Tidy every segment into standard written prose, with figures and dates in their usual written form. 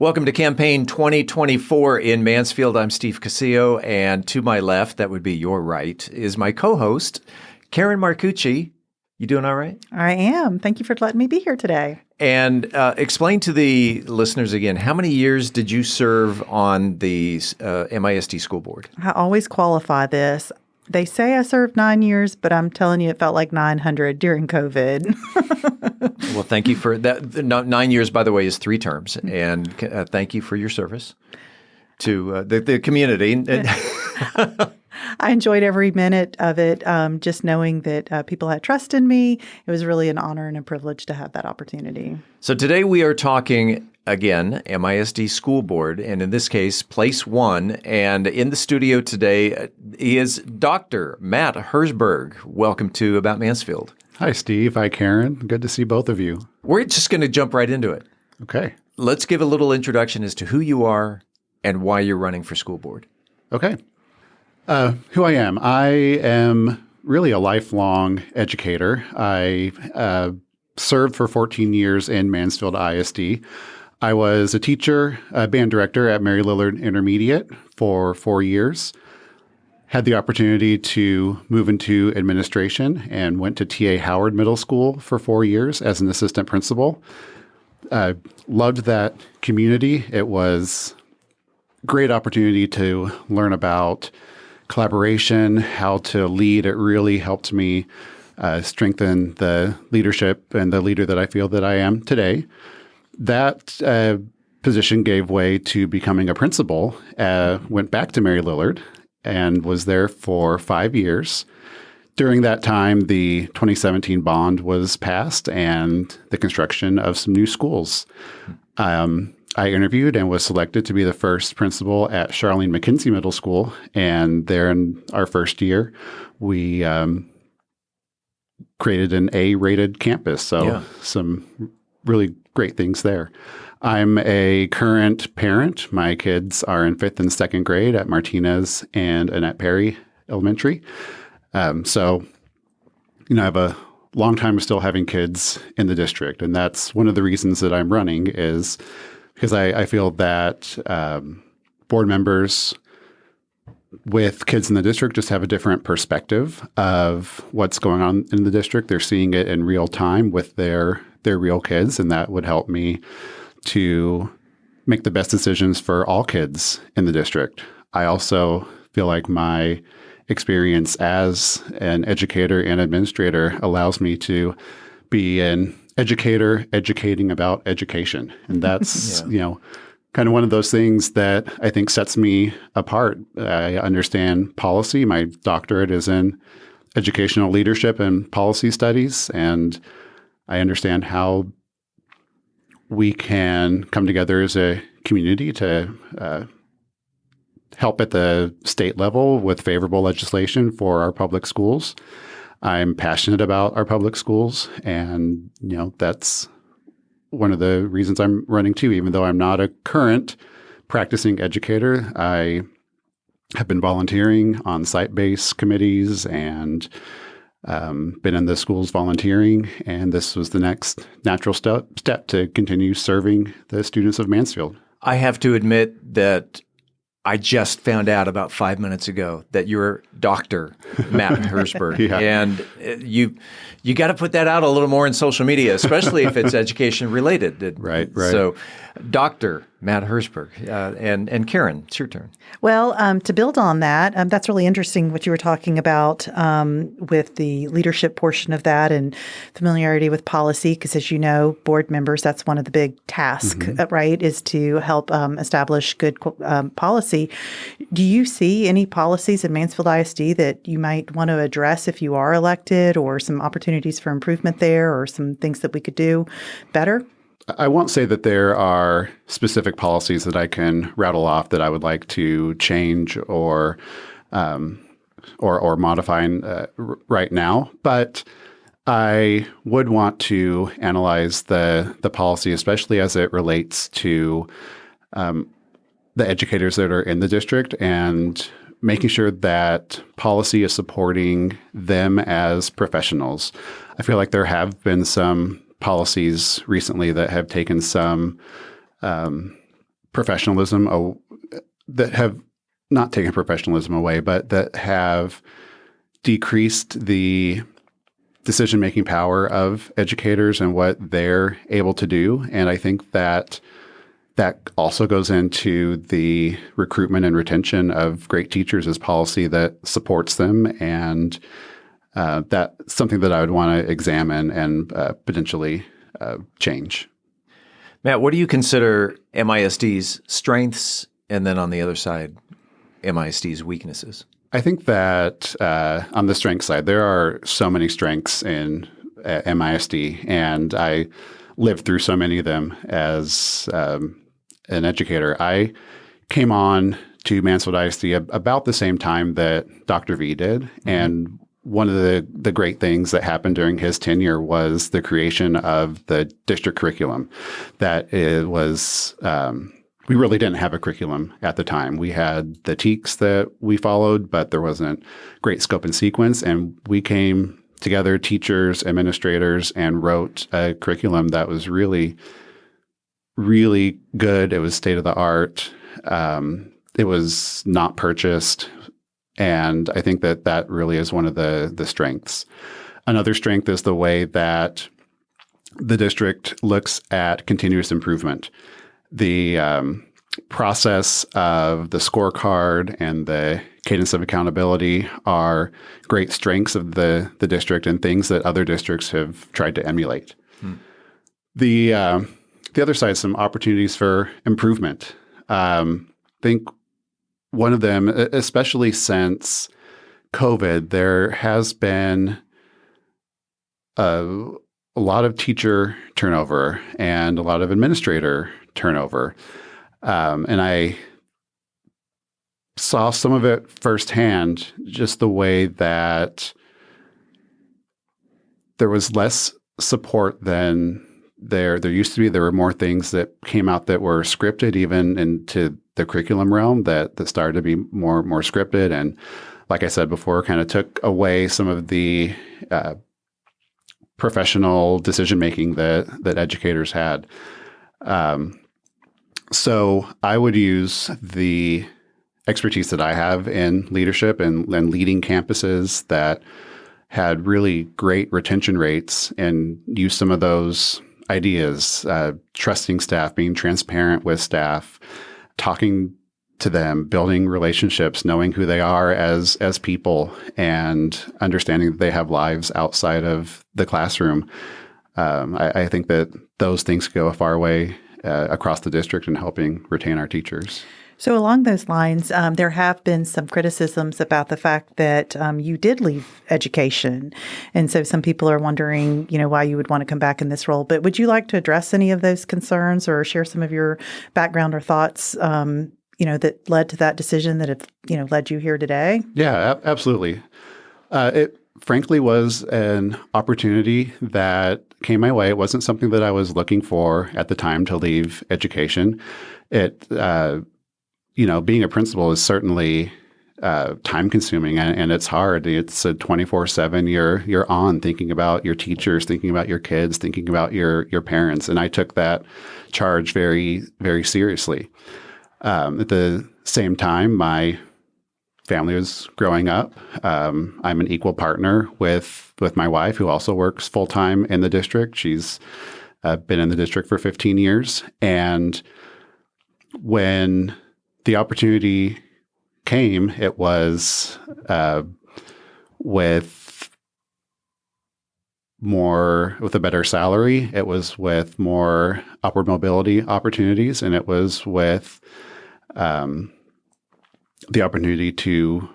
Welcome to Campaign 2024 in Mansfield. I'm Steve Cosio, and to my left, that would be your right, is my co-host, Karen Marcucci. You doing all right? I am. Thank you for letting me be here today. And explain to the listeners again, how many years did you serve on the MISD school board? I always qualify this. They say I served 9 years, but I'm telling you it felt like 900 during COVID. Well, thank you for that. 9 years, by the way, is 3 terms. And thank you for your service to the community. I enjoyed every minute of it, just knowing that people had trust in me. It was really an honor and a privilege to have that opportunity. So today we are talking, again, MISD School Board, and in this case, Place 1. And in the studio today is Dr. Matt Herzberg. Welcome to About Mansfield. Hi, Steve. Hi, Karen. Good to see both of you. We're just going to jump right into it. Okay. Let's give a little introduction as to who you are and why you're running for school board. Okay. Who I am really a lifelong educator. I served for 14 years in Mansfield ISD. I was a teacher, a band director at Mary Lillard Intermediate for 4 years. Had the opportunity to move into administration and went to T.A. Howard Middle School for 4 years as an assistant principal. Loved that community. It was a great opportunity to learn about collaboration, how to lead. It really helped me strengthen the leadership and the leader that I feel that I am today. That position gave way to becoming a principal. Went back to Mary Lillard and was there for 5 years. During that time, the 2017 bond was passed and the construction of some new schools. I interviewed and was selected to be the first principal at Charlene McKenzie Middle School. And there in our first year, we created an A-rated campus. So some really great things there. I'm a current parent. My kids are in 5th and 2nd grade at Martinez and Annette Perry Elementary. So, I have a long time of still having kids in the district. And that's one of the reasons that I'm running is because I feel that board members with kids in the district just have a different perspective of what's going on in the district. They're seeing it in real time with their real kids, and that would help me to make the best decisions for all kids in the district. I also feel like my experience as an educator and administrator allows me to be an educator educating about education. And that's, kind of one of those things that I think sets me apart. I understand policy. My doctorate is in educational leadership and policy studies, and I understand how we can come together as a community to help at the state level with favorable legislation for our public schools. I'm passionate about our public schools, and that's one of the reasons I'm running too. Even though I'm not a current practicing educator, I have been volunteering on site-based committees and been in the schools volunteering, and this was the next natural step to continue serving the students of Mansfield. I have to admit that I just found out about 5 minutes ago that you're Dr. Matt Herzberg. And you got to put that out a little more in social media, especially if it's education related. Right. So Dr. Matt Herzberg. And Karen, it's your turn. Well, to build on that, that's really interesting what you were talking about with the leadership portion of that and familiarity with policy, because as you know, board members, that's one of the big tasks, right, is to help establish good policy. Do you see any policies in Mansfield ISD that you might want to address if you are elected, or some opportunities for improvement there, or some things that we could do better? I won't say that there are specific policies that I can rattle off that I would like to change or modify right now, but I would want to analyze the policy, especially as it relates to the educators that are in the district, and making sure that policy is supporting them as professionals. I feel like there have been some policies recently that have taken some professionalism, that have not taken professionalism away, but that have decreased the decision-making power of educators and what they're able to do. And I think that also goes into the recruitment and retention of great teachers as policy that supports them. And that's something that I would want to examine and potentially change. Matt, what do you consider MISD's strengths, and then on the other side, MISD's weaknesses? I think that on the strength side, there are so many strengths in MISD, and I lived through so many of them as an educator. I came on to Mansfield ISD about the same time that Dr. V did, and one of the great things that happened during his tenure was the creation of the district curriculum. That it was, we really didn't have a curriculum at the time. We had the TEKS that we followed, but there wasn't great scope and sequence. And we came together, teachers, administrators, and wrote a curriculum that was really, really good. It was state of the art. It was not purchased. And I think that really is one of the strengths. Another strength is the way that the district looks at continuous improvement. The process of the scorecard and the cadence of accountability are great strengths of the district and things that other districts have tried to emulate. The other side, some opportunities for improvement. I think one of them, especially since COVID, there has been a lot of teacher turnover and a lot of administrator turnover. And I saw some of it firsthand, just the way that there was less support than there used to be. There were more things that came out that were scripted, even into the curriculum realm, that started to be more scripted. And like I said before, kind of took away some of the professional decision-making that educators had. So I would use the expertise that I have in leadership and leading campuses that had really great retention rates, and use some of those ideas, trusting staff, being transparent with staff, talking to them, building relationships, knowing who they are as people, and understanding that they have lives outside of the classroom. I think that those things go a far way across the district in helping retain our teachers. So along those lines, there have been some criticisms about the fact that you did leave education. And so some people are wondering, why you would want to come back in this role. But would you like to address any of those concerns or share some of your background or thoughts, that led to that decision that have, led you here today? Yeah, absolutely. It frankly was an opportunity that came my way. It wasn't something that I was looking for at the time to leave education. It being a principal is certainly time consuming, and it's hard. It's a 24/7. You're on thinking about your teachers, thinking about your kids, thinking about your parents. And I took that charge very, very seriously. At the same time, my family was growing up. I'm an equal partner with my wife, who also works full time in the district. She's been in the district for 15 years, and when the opportunity came, it was with a better salary. It was with more upward mobility opportunities, and it was with the opportunity to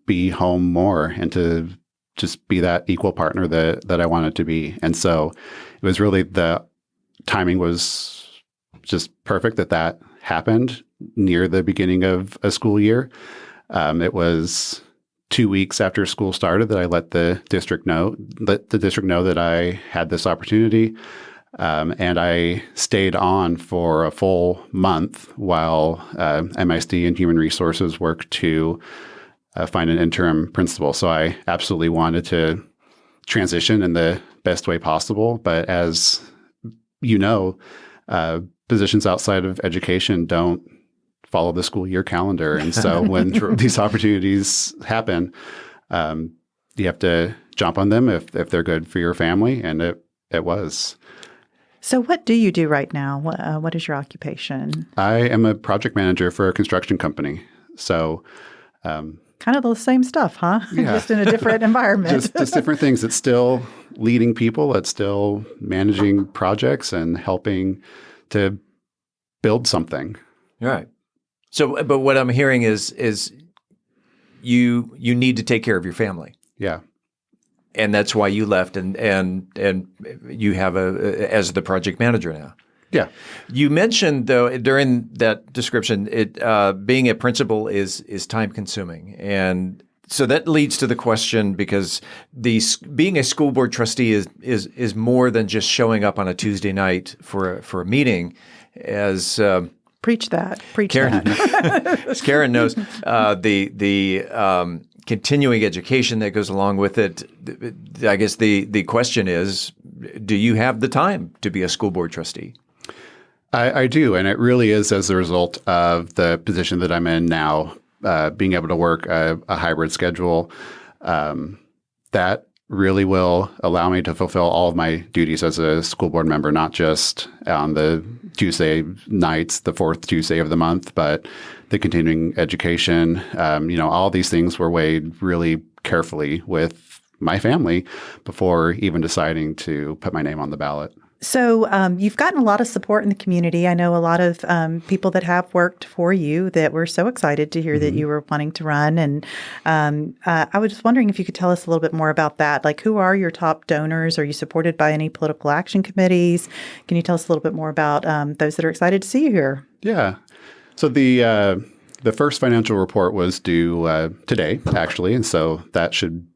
be home more and to just be that equal partner that I wanted to be. And so it was really, the timing was just perfect that happened near the beginning of a school year. It was 2 weeks after school started that I let the district know that I had this opportunity. And I stayed on for a full month while MISD and Human Resources worked to find an interim principal. So I absolutely wanted to transition in the best way possible. But as you know, positions outside of education don't follow the school year calendar. And so when these opportunities happen, you have to jump on them if they're good for your family. And it was. So what do you do right now? What is your occupation? I am a project manager for a construction company. So kind of the same stuff, huh? Yeah. Just in a different environment. just different things. It's still leading people. It's still managing projects and helping to build something. Right. So, but what I'm hearing is you need to take care of your family. Yeah. And that's why you left and you have as the project manager now. Yeah. You mentioned, though, during that description, being a principal is time consuming. And so that leads to the question, because being a school board trustee is more than just showing up on a Tuesday night for a meeting. As Preach that. Karen, as Karen knows, the continuing education that goes along with it. I guess the question is, do you have the time to be a school board trustee? I do, and it really is as a result of the position that I'm in now, being able to work a hybrid schedule. That really will allow me to fulfill all of my duties as a school board member, not just on the Tuesday nights, the fourth Tuesday of the month, but the continuing education. All these things were weighed really carefully with my family before even deciding to put my name on the ballot. So you've gotten a lot of support in the community. I know a lot of people that have worked for you that were so excited to hear that you were wanting to run. And I was just wondering if you could tell us a little bit more about that. Like, who are your top donors? Are you supported by any political action committees? Can you tell us a little bit more about those that are excited to see you here? Yeah. So the first financial report was due today, actually. And so that should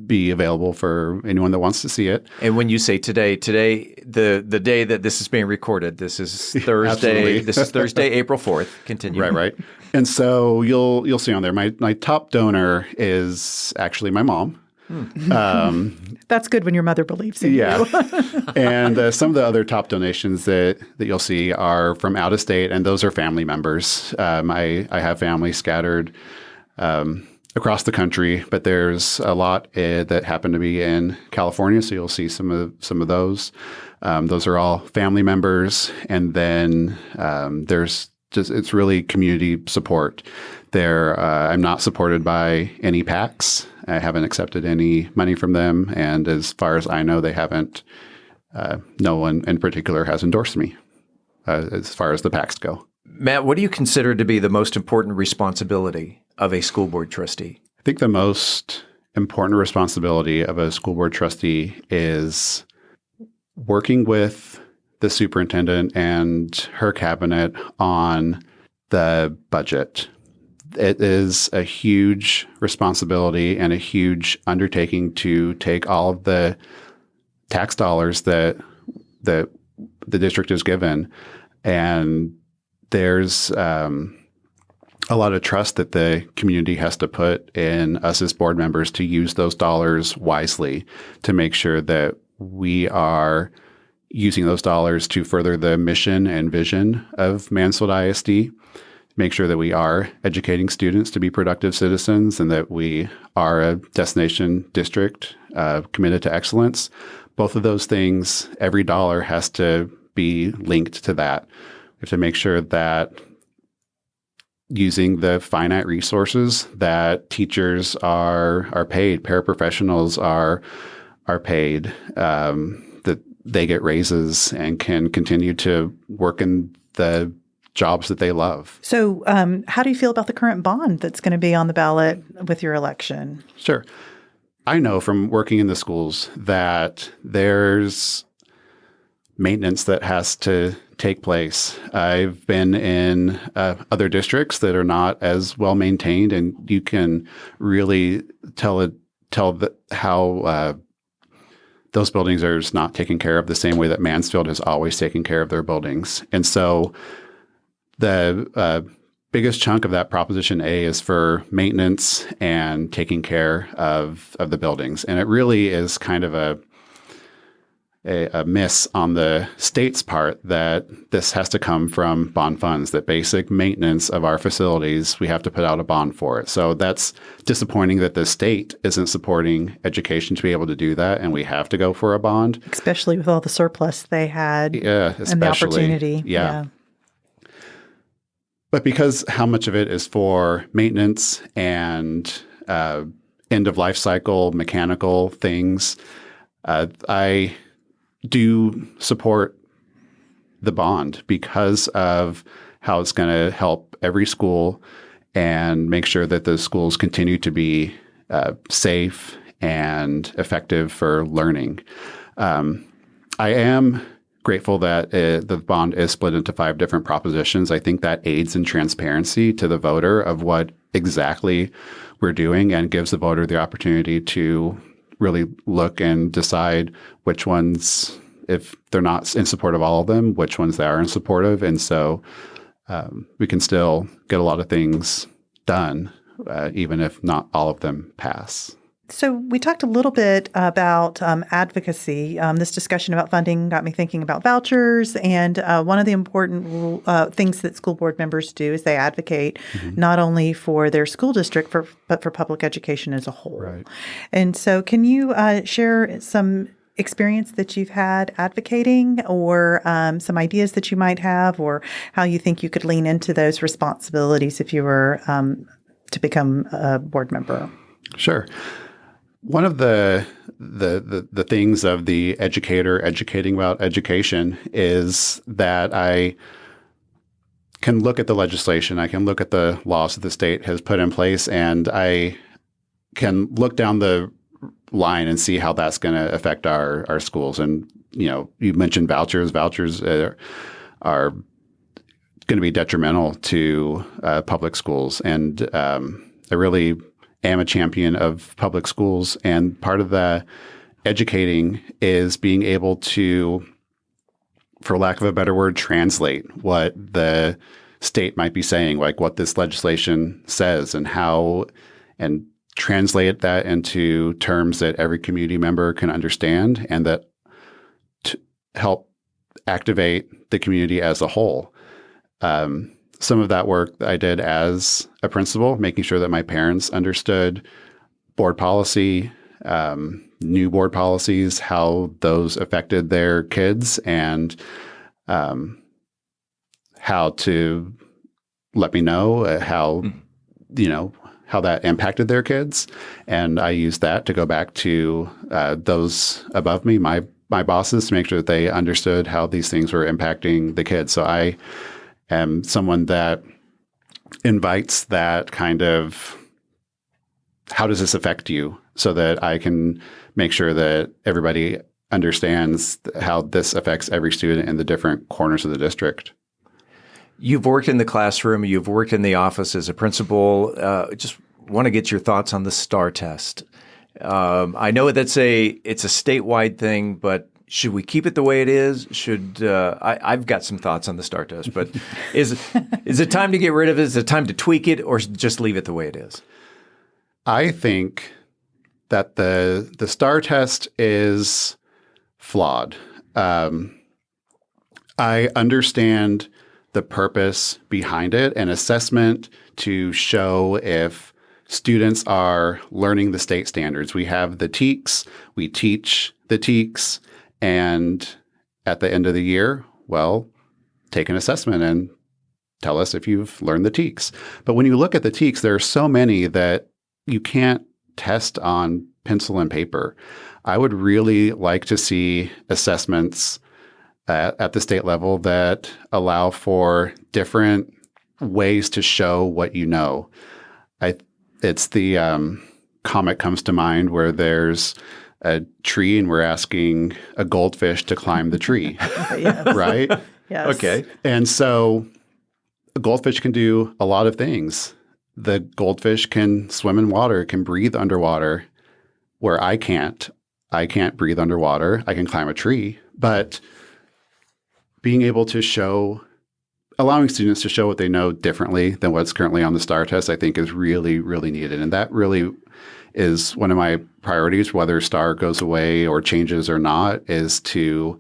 be available for anyone that wants to see it. And when you say today, the day that this is being recorded, this is Thursday. This is Thursday, April 4th. Continue. Right. And so you'll see on there, my top donor is actually my mom. That's good when your mother believes in you. And some of the other top donations that you'll see are from out of state, and those are family members. I have family scattered across the country, but there's a lot that happen to be in California, so you'll see some of those. Those are all family members, and then there's just it's really community support. I'm not supported by any PACs. I haven't accepted any money from them, and as far as I know, they haven't. No one in particular has endorsed me as far as the PACs go. Matt, what do you consider to be the most important responsibility of a school board trustee? I think the most important responsibility of a school board trustee is working with the superintendent and her cabinet on the budget. It is a huge responsibility and a huge undertaking to take all of the tax dollars that the district is given, and there's a lot of trust that the community has to put in us as board members to use those dollars wisely, to make sure that we are using those dollars to further the mission and vision of Mansfield ISD, make sure that we are educating students to be productive citizens and that we are a destination district committed to excellence. Both of those things, every dollar has to be linked to that. We have to make sure that using the finite resources that teachers are paid, paraprofessionals are paid, that they get raises and can continue to work in the jobs that they love. So how do you feel about the current bond that's going to be on the ballot with your election? Sure. I know from working in the schools that there's maintenance that has to take place. I've been in other districts that are not as well maintained, and you can really tell how those buildings are just not taken care of the same way that Mansfield has always taken care of their buildings. And so the biggest chunk of that Proposition A is for maintenance and taking care of the buildings. And it really is kind of a miss on the state's part that this has to come from bond funds, that basic maintenance of our facilities, we have to put out a bond for it. So that's disappointing that the state isn't supporting education to be able to do that, and we have to go for a bond. Especially with all the surplus they had and the opportunity. Yeah. But because how much of it is for maintenance and end of life cycle mechanical things, I do support the bond because of how it's going to help every school and make sure that the schools continue to be safe and effective for learning. I am grateful that the bond is split into 5 different propositions. I think that aids in transparency to the voter of what exactly we're doing and gives the voter the opportunity to really look and decide which ones, if they're not in support of all of them, which ones they are in support of. And so we can still get a lot of things done, even if not all of them pass. So we talked a little bit about advocacy. This discussion about funding got me thinking about vouchers. And one of the important things that school board members do is they advocate not only for their school district, but for public education as a whole. Right. And so can you share some experience that you've had advocating, or some ideas that you might have, or how you think you could lean into those responsibilities if you were to become a board member? Sure. One of the things of the educator educating about education is that I can look at the legislation, I can look at the laws that the state has put in place, and I can look down the line and see how that's going to affect our schools. And, you mentioned vouchers. Vouchers are going to be detrimental to public schools. And I really am a champion of public schools, and part of the educating is being able to, for lack of a better word, translate what the state might be saying, like what this legislation says, and how, and translate that into terms that every community member can understand, and that help activate the community as a whole. Some of that work I did as a principal, making sure that my parents understood board policy, new board policies, how those affected their kids, and how to let me know how that impacted their kids. And I used that to go back to those above me, my bosses, to make sure that they understood how these things were impacting the kids. So I am someone that invites that kind of, how does this affect you, so that I can make sure that everybody understands how this affects every student in the different corners of the district. You've worked in the classroom, you've worked in the office as a principal. Just want to get your thoughts on the STAR test. I know it's a statewide thing, but should we keep it the way it is? I've got some thoughts on the STAR test, but is it time to get rid of it? Is it time to tweak it, or just leave it the way it is? I think that the STAR test is flawed. I understand the purpose behind it, an assessment to show if students are learning the state standards. We have the TEKS, we teach the TEKS, and at the end of the year, well, take an assessment and tell us if you've learned the TEKS. But when you look at the TEKS, there are so many that you can't test on pencil and paper. I would really like to see assessments at the state level that allow for different ways to show what you know. It's the comic comes to mind where there's a tree and we're asking a goldfish to climb the tree, right? Yes. Okay. And so a goldfish can do a lot of things. The goldfish can swim in water, can breathe underwater, where I can't. I can't breathe underwater. I can climb a tree. But being able to show allowing students to show what they know differently than what's currently on the STAR test, I think is really, really needed. And that really is one of my priorities, whether STAR goes away or changes or not, is to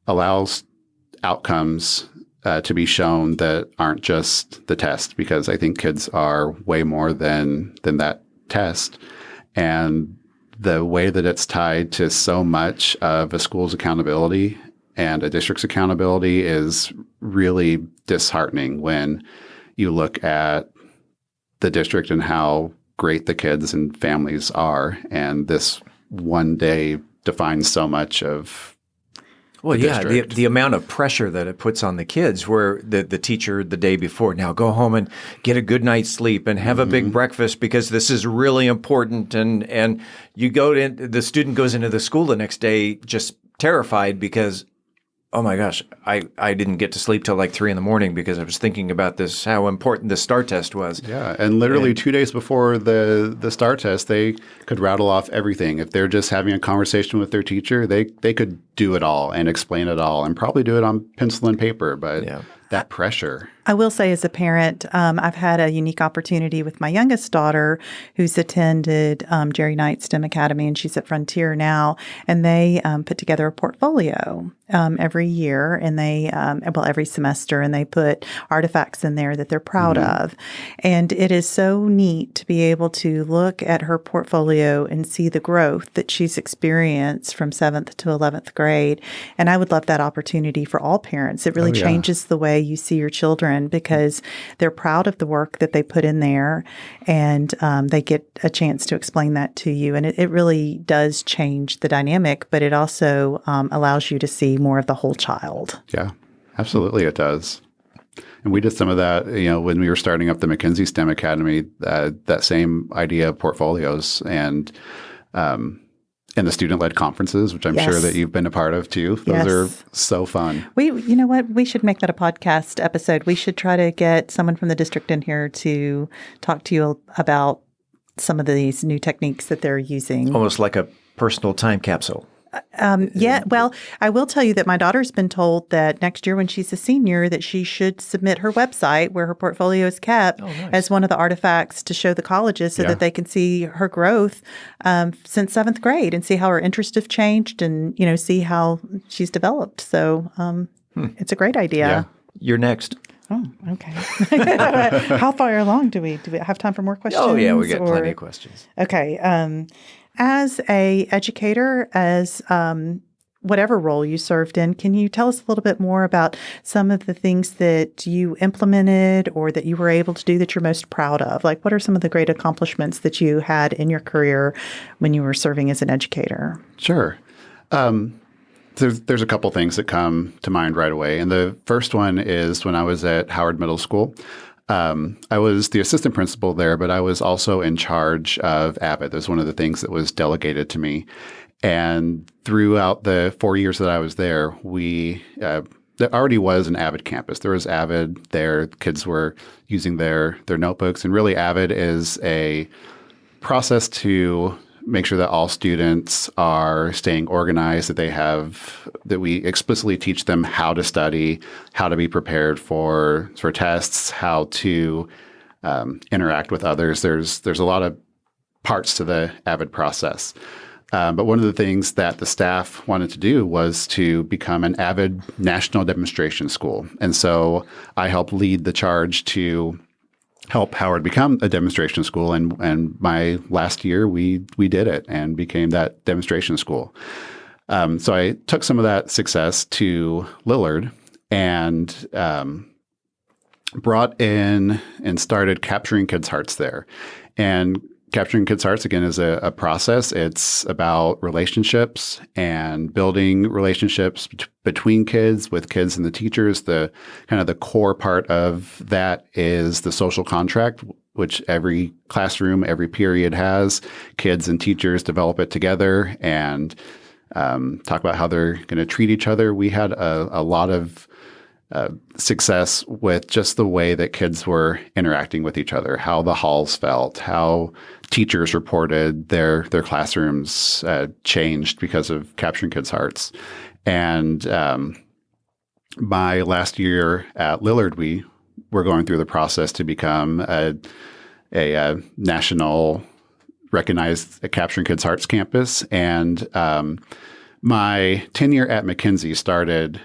allow outcomes to be shown that aren't just the test, because I think kids are way more than that test. And the way that it's tied to so much of a school's accountability and a district's accountability is really disheartening when you look at the district and how great the kids and families are. And this one day defines so much of the amount of pressure that it puts on the kids, where the teacher the day before, now go home and get a good night's sleep and have a big breakfast because this is really important. And you the student goes into the school the next day just terrified because, oh my gosh, I didn't get to sleep till like 3 a.m. because I was thinking about this, how important the STAR test was. Yeah, and literally 2 days before the STAR test, they could rattle off everything. If they're just having a conversation with their teacher, they could do it all and explain it all and probably do it on pencil and paper, but that pressure. I will say as a parent, I've had a unique opportunity with my youngest daughter who's attended Jerry Knight STEM Academy, and she's at Frontier now, and they put together a portfolio every year, and they, every semester, and they put artifacts in there that they're proud of. And it is so neat to be able to look at her portfolio and see the growth that she's experienced from 7th to 11th grade. And I would love that opportunity for all parents. It really changes the way you see your children, because they're proud of the work that they put in there, and they get a chance to explain that to you. And it really does change the dynamic, but it also allows you to see more of the whole child. Yeah, absolutely it does. And we did some of that, when we were starting up the McKinsey STEM Academy, that same idea of portfolios and the student-led conferences, which I'm sure that you've been a part of too. Those are so fun. You know what? We should make that a podcast episode. We should try to get someone from the district in here to talk to you about some of these new techniques that they're using. Almost like a personal time capsule. Well, I will tell you that my daughter's been told that next year when she's a senior that she should submit her website where her portfolio is kept as one of the artifacts to show the colleges so that they can see her growth since 7th grade and see how her interests have changed and, see how she's developed. So it's a great idea. Yeah. You're next. Oh, okay. How far along do we have time for more questions? Oh, yeah, we got plenty of questions. Okay. As a educator, as whatever role you served in, can you tell us a little bit more about some of the things that you implemented or that you were able to do that you're most proud of? Like, what are some of the great accomplishments that you had in your career when you were serving as an educator? Sure. There's a couple things that come to mind right away. And the first one is when I was at Howard Middle School. I was the assistant principal there, but I was also in charge of AVID. That was one of the things that was delegated to me. And throughout the 4 years that I was there, there already was an AVID campus. There was AVID there. Kids were using their notebooks. And really, AVID is a process to make sure that all students are staying organized, that we explicitly teach them how to study, how to be prepared for tests, how to interact with others. There's a lot of parts to the AVID process. But one of the things that the staff wanted to do was to become an AVID national demonstration school. And so I helped lead the charge to help Howard become a demonstration school. And my last year, we did it and became that demonstration school. So I took some of that success to Lillard and brought in and started capturing kids' hearts there. And capturing kids' hearts, again, is a process. It's about relationships and building relationships between kids, with kids and the teachers. The kind of the core part of that is the social contract, which every classroom, every period has. Kids and teachers develop it together and talk about how they're going to treat each other. We had a lot of success with just the way that kids were interacting with each other, how the halls felt, how teachers reported their classrooms changed because of capturing kids' hearts. And my last year at Lillard, we were going through the process to become a national recognized Capturing Kids' Hearts campus. And my tenure at McKinsey started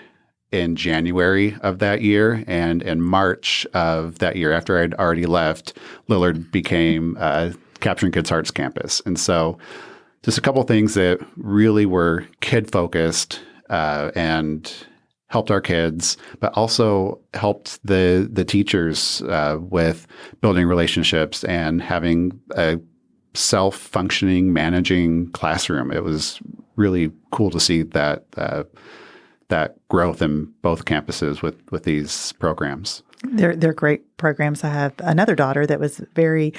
in January of that year. And in March of that year, after I'd already left, Lillard became Capturing Kids' Hearts campus. And so just a couple of things that really were kid-focused and helped our kids, but also helped the teachers with building relationships and having a self-functioning, managing classroom. It was really cool to see that growth in both campuses with these programs. They're great programs. I have another daughter that was very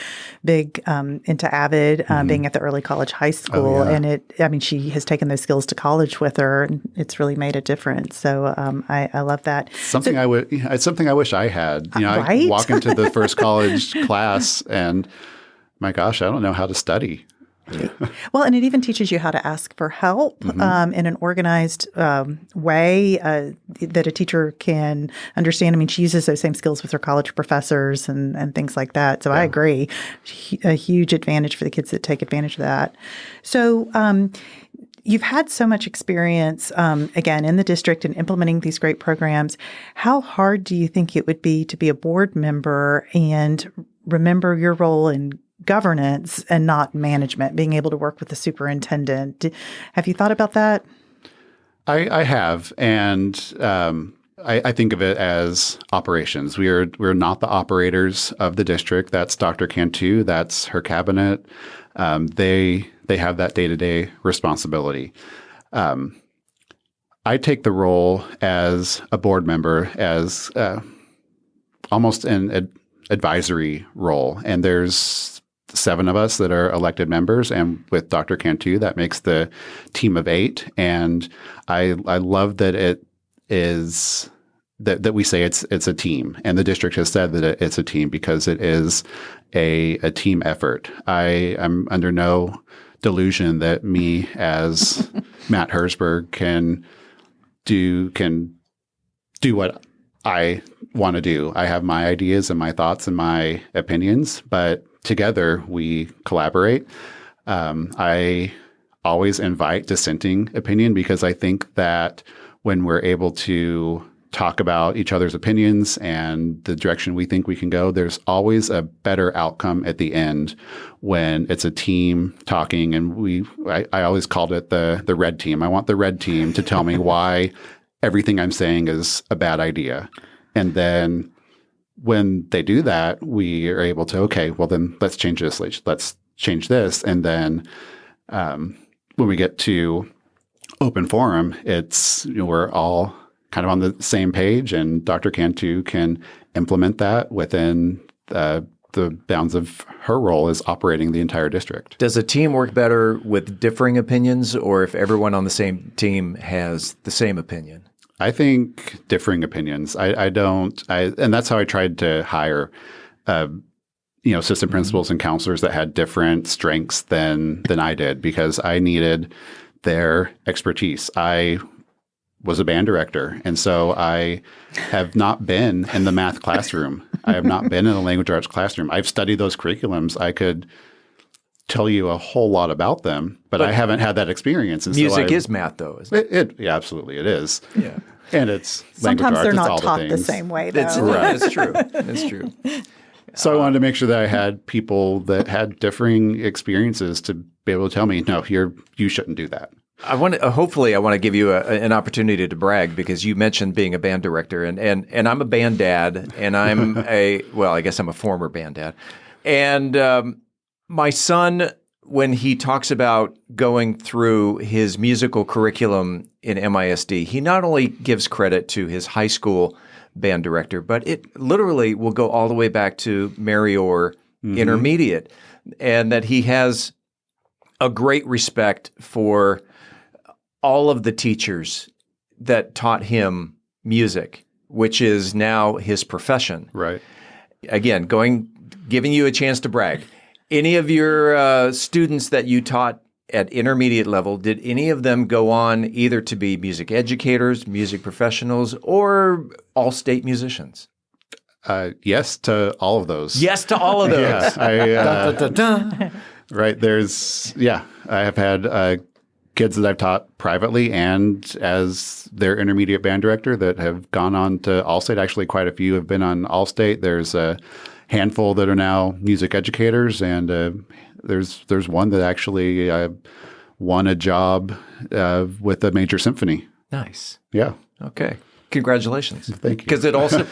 big into AVID, being at the early college high school, and she has taken those skills to college with her, and it's really made a difference. So I love that. It's something I wish I had. Right? I walk into the first college class, and my gosh, I don't know how to study. Well, and it even teaches you how to ask for help in an organized way that a teacher can understand. I mean, she uses those same skills with her college professors and things like that. So I agree. A huge advantage for the kids that take advantage of that. So you've had so much experience, again, in the district and implementing these great programs. How hard do you think it would be to be a board member and remember your role in governance and not management, being able to work with the superintendent? Have you thought about that? I have, and I think of it as operations. We're not the operators of the district. That's Dr. Cantu. That's her cabinet. They have that day-to-day responsibility. I take the role as a board member as almost an advisory role, and there's 7 of us that are elected members, and with Dr. Cantu, that makes the team of 8. And I love that it is that we say it's a team, and the district has said that it's a team because it is a team effort. I am under no delusion that me as Matt Herzberg can do what I want to do. I have my ideas and my thoughts and my opinions, but together we collaborate. I always invite dissenting opinion because I think that when we're able to talk about each other's opinions and the direction we think we can go, there's always a better outcome at the end when it's a team talking. And I always called it the red team. I want the red team to tell me why everything I'm saying is a bad idea. And then when they do that, we are able to, okay, well then let's change this. Let's change this. And then when we get to open forum, it's, we're all kind of on the same page, and Dr. Cantu can implement that within the bounds of her role as operating the entire district. Does a team work better with differing opinions, or if everyone on the same team has the same opinion? I think differing opinions. And that's how I tried to hire, assistant principals and counselors that had different strengths than I did, because I needed their expertise. I was a band director, and so I have not been in the math classroom. I have not been in the language arts classroom. I've studied those curriculums. I could tell you a whole lot about them, but I haven't had that experience. And music is math, though, isn't it? Yeah, absolutely, it is. Yeah, and it's sometimes language they're arts, not it's all taught the same way, though. That's right. It's true. It's true. So I wanted to make sure that I had people that had differing experiences to be able to tell me, no, you shouldn't do that. Hopefully I want to give you an opportunity to brag, because you mentioned being a band director, and I'm a band dad, and I'm I guess I'm a former band dad. And my son, when he talks about going through his musical curriculum in MISD, he not only gives credit to his high school band director, but it literally will go all the way back to Marior Intermediate, and that he has a great respect for all of the teachers that taught him music, which is now his profession. Right. Again, giving you a chance to brag. Any of your students that you taught at intermediate level, did any of them go on either to be music educators, music professionals, or all-state musicians? Yes to all of those. Yes to all of those. Yeah, Dun, dun, dun, dun. right. I have had kids that I've taught privately and as their intermediate band director that have gone on to Allstate. Actually, quite a few have been on Allstate. There's a handful that are now music educators, and there's one that actually won a job with a major symphony. Nice. Yeah. Okay. Congratulations. Thank you. Because it also,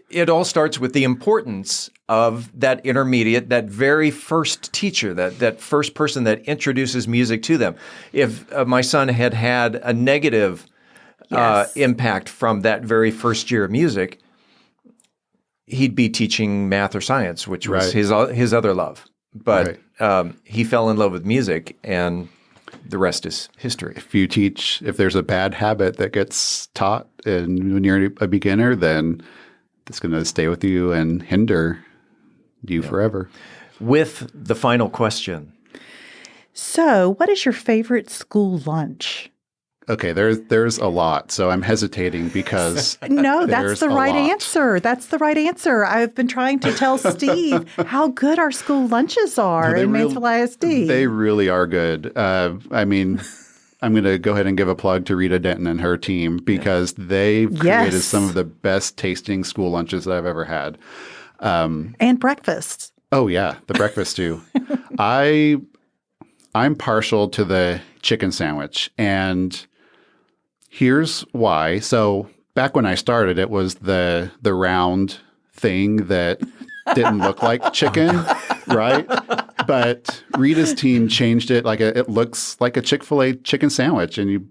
it all starts with the importance of that intermediate, that very first teacher, that first person that introduces music to them. If my son had had a negative impact from that very first year of music, he'd be teaching math or science, which was his other love. But he fell in love with music, and the rest is history. If there's a bad habit that gets taught and when you're a beginner, then it's going to stay with you and hinder you forever. With the final question. So, what is your favorite school lunch? Okay, there's a lot, so I'm hesitating because no, that's the right answer. That's the right answer. I've been trying to tell Steve how good our school lunches are in Mansfield ISD. They really are good. I mean, I'm going to go ahead and give a plug to Rita Denton and her team because they've created some of the best tasting school lunches that I've ever had. And breakfasts. Oh yeah, the breakfast too. I'm partial to the chicken sandwich, and here's why. So back when I started, it was the round thing that didn't look like chicken, right? But Rita's team changed it. It looks like a Chick-fil-A chicken sandwich, and you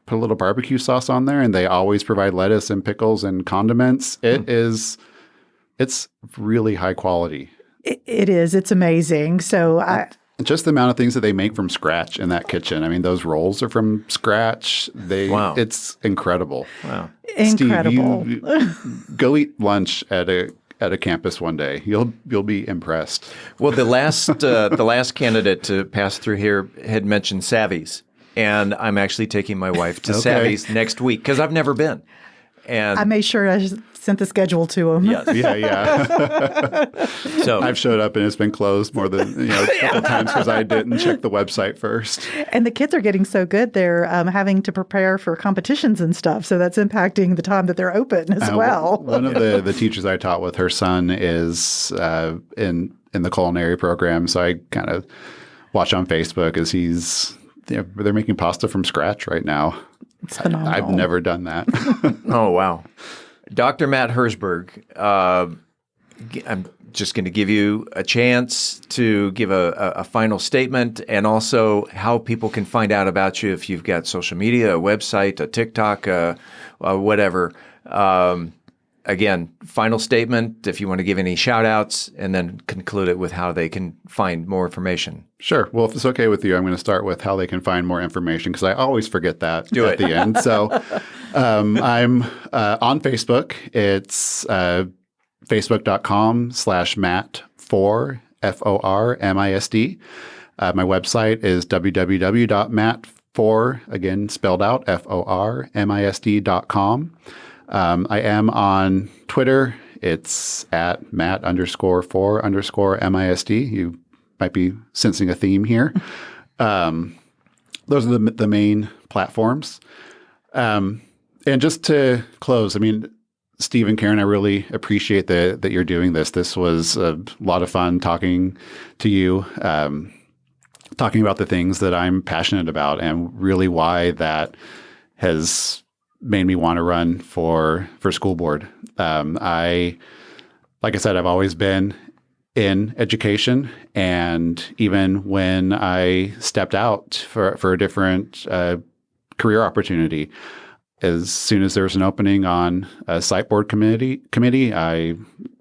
put a little barbecue sauce on there, and they always provide lettuce and pickles and condiments. It's really high quality. It is. It's amazing. So just the amount of things that they make from scratch in that kitchen. I mean, those rolls are from scratch. It's incredible. Wow. Incredible. Steve, go eat lunch at a campus one day. You'll be impressed. Well, the last candidate to pass through here had mentioned Savvy's, and I'm actually taking my wife to Savvy's next week because I've never been. And I made sure I sent the schedule to him. Yes. Yeah. So I've showed up and it's been closed more than a couple times because I didn't check the website first. And the kids are getting so good, they're having to prepare for competitions and stuff. So that's impacting the time that they're open as well. One of the teachers I taught with, her son is in the culinary program. So I kind of watch on Facebook as they're making pasta from scratch right now. It's phenomenal. I've never done that. Oh, wow. Dr. Matt Herzberg, I'm just going to give you a chance to give a final statement and also how people can find out about you if you've got social media, a website, a TikTok, whatever. Again, final statement, if you want to give any shout outs, and then conclude it with how they can find more information. Sure. Well, if it's okay with you, I'm going to start with how they can find more information because I always forget that at the end. So I'm on Facebook. It's facebook.com/Matt4, FORMISD. My website is www.matt4, again spelled out, FORMISD.com. I am on Twitter. It's at Matt_4_MISD. You might be sensing a theme here. Those are the main platforms. And just to close, I mean, Steve and Karen, I really appreciate that you're doing this. This was a lot of fun talking to you, talking about the things that I'm passionate about and really why that has made me want to run for school board. Like I said, I've always been in education, and even when I stepped out for a different career opportunity, as soon as there was an opening on a site board committee, I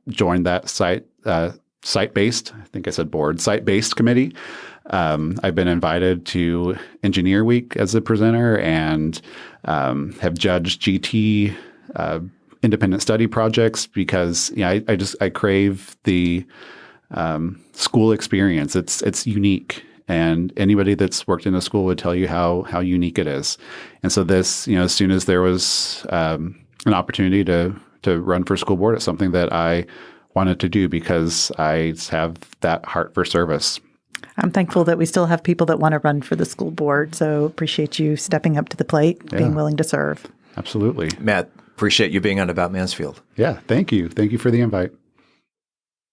joined that site-based, I think I said board, site-based committee. I've been invited to Engineer Week as a presenter and have judged GT independent study projects because I crave the school experience. It's unique, And anybody that's worked in a school would tell you how unique it is. And so this, as soon as there was an opportunity to run for school board, it's something that I wanted to do because I have that heart for service. I'm thankful that we still have people that want to run for the school board. So appreciate you stepping up to the plate, being willing to serve. Absolutely. Matt, appreciate you being on About Mansfield. Yeah, thank you. Thank you for the invite.